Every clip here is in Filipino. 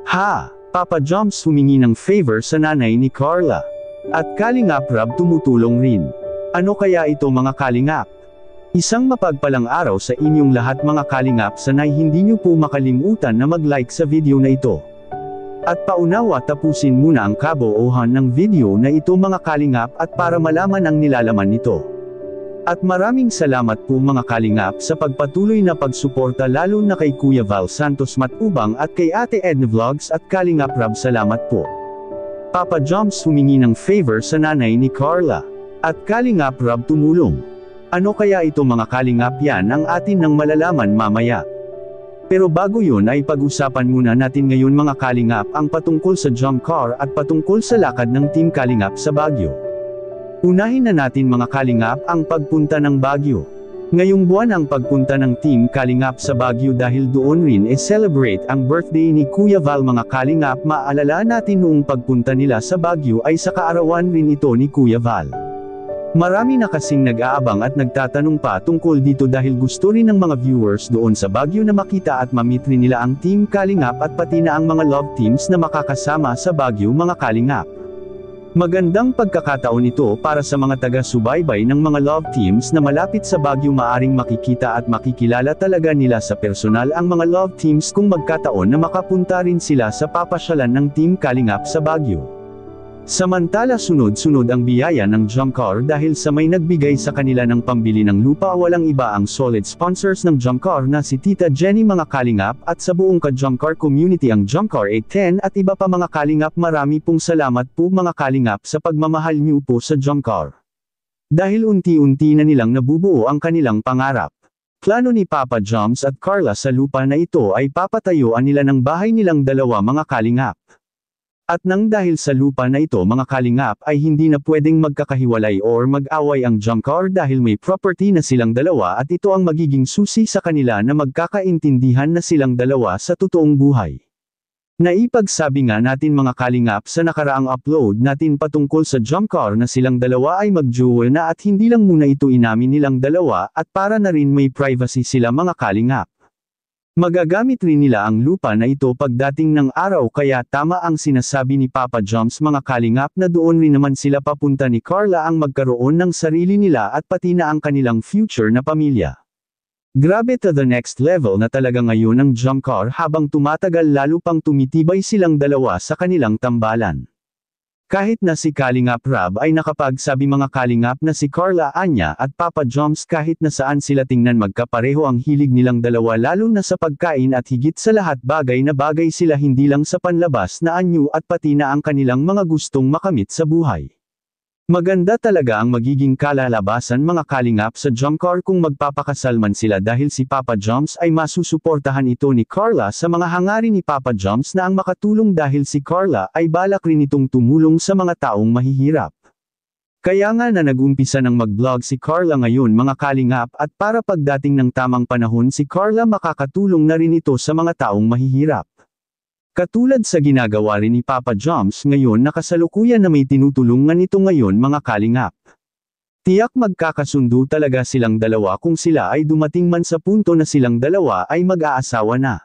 Ha! Papa Joms humingi ng favor sa nanay ni Carla. At Kalingap Rab tumutulong rin. Ano kaya ito mga Kalingap? Isang mapagpalang araw sa inyong lahat mga Kalingap, sanay hindi nyo po makalimutan na mag-like sa video na ito. At paunawa tapusin muna ang kabuuhan ng video na ito mga Kalingap at para malaman ang nilalaman nito. At maraming salamat po mga Kalingap sa pagpatuloy na pagsuporta lalo na kay Kuya Val Santos Matubang at kay Ate Edna Vlogs at Kalingap Rab, salamat po. Papa Joms humingi ng favor sa nanay ni Carla. At Kalingap Rab tumulong. Ano kaya ito mga Kalingap, yan ang atin nang malalaman mamaya. Pero bago yun ay pag-usapan muna natin ngayon mga Kalingap ang patungkol sa jump car at patungkol sa lakad ng Team Kalingap sa Baguio. Unahin na natin mga Kalingap ang pagpunta ng Baguio. Ngayong buwan ang pagpunta ng Team Kalingap sa Baguio dahil doon rin celebrate ang birthday ni Kuya Val mga Kalingap. Maalala natin noong pagpunta nila sa Baguio ay sa kaarawan rin ito ni Kuya Val. Marami na kasing nag-aabang at nagtatanong pa tungkol dito dahil gusto rin ng mga viewers doon sa Baguio na makita at ma-meet rin nila ang Team Kalingap at pati na ang mga love teams na makakasama sa Baguio mga Kalingap. Magandang pagkakataon ito para sa mga taga-subaybay ng mga love teams na malapit sa Baguio, maaring makikita at makikilala talaga nila sa personal ang mga love teams kung magkataon na makapunta rin sila sa papasyalan ng Team Kalingap sa Baguio. Samantala sunod-sunod ang biyaya ng jump car dahil sa may nagbigay sa kanila ng pambili ng lupa, walang iba ang solid sponsors ng jump car na si Tita Jenny mga Kalingap at sa buong ka-jump car community ang Jump Car 810 at iba pa mga Kalingap. Marami pong salamat po mga Kalingap sa pagmamahal niyo po sa jump car. Dahil unti-unti na nilang nabubuo ang kanilang pangarap. Plano ni Papa Joms at Carla sa lupa na ito ay papatayuan nila ng bahay nilang dalawa mga Kalingap. At nang dahil sa lupa na ito mga Kalingap ay hindi na pwedeng magkakahiwalay or mag-away ang jump car dahil may property na silang dalawa at ito ang magiging susi sa kanila na magkakaintindihan na silang dalawa sa totoong buhay. Naipagsabi nga natin mga Kalingap sa nakaraang upload natin patungkol sa jump car na silang dalawa ay mag-jewel na at hindi lang muna ito inamin nilang dalawa at para na rin may privacy sila mga Kalingap. Magagamit rin nila ang lupa na ito pagdating ng araw kaya tama ang sinasabi ni Papa Joms mga Kalingap na doon rin naman sila papunta ni Carla ang magkaroon ng sarili nila at pati na ang kanilang future na pamilya. Grabe, to the next level na talaga ngayon ang jump car habang tumatagal lalo pang tumitibay silang dalawa sa kanilang tambalan. Kahit na si Kalingap Rab ay nakapagsabi mga Kalingap na si Carla, Anya at Papa Joms kahit na saan sila tingnan magkapareho ang hilig nilang dalawa lalo na sa pagkain at higit sa lahat bagay na bagay sila hindi lang sa panlabas na anyo at pati na ang kanilang mga gustong makamit sa buhay. Maganda talaga ang magiging kalalabasan mga Kalingap sa jump car kung magpapakasal man sila dahil si Papa Joms ay masusuportahan ito ni Carla sa mga hangarin ni Papa Joms na ang makatulong dahil si Carla ay balak rin itong tumulong sa mga taong mahihirap. Kaya nga na nag-umpisa ng mag-vlog si Carla ngayon mga Kalingap at para pagdating ng tamang panahon si Carla makakatulong na rin ito sa mga taong mahihirap. Katulad sa ginagawa rin ni Papa Joms ngayon na kasalukuyan na may tinutulungan ito ngayon mga Kalingap. Tiyak magkakasundo talaga silang dalawa kung sila ay dumating man sa punto na silang dalawa ay mag-aasawa na.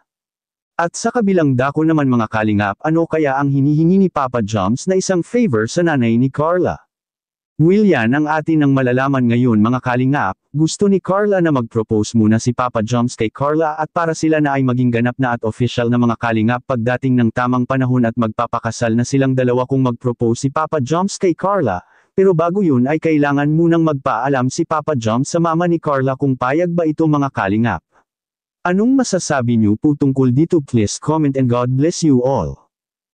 At sa kabilang dako naman mga Kalingap, ano kaya ang hinihingi ni Papa Joms na isang favor sa nanay ni Carla? Yan ang atin ang malalaman ngayon mga Kalingap. Gusto ni Carla na mag-propose muna si Papa Joms kay Carla at para sila na ay maging ganap na at official na mga Kalingap pagdating ng tamang panahon at magpapakasal na silang dalawa kung mag-propose si Papa Joms kay Carla. Pero bago yun ay kailangan munang magpaalam si Papa Joms sa mama ni Carla kung payag ba ito mga Kalingap. Anong masasabi niyo po tungkol dito? Please comment and God bless you all.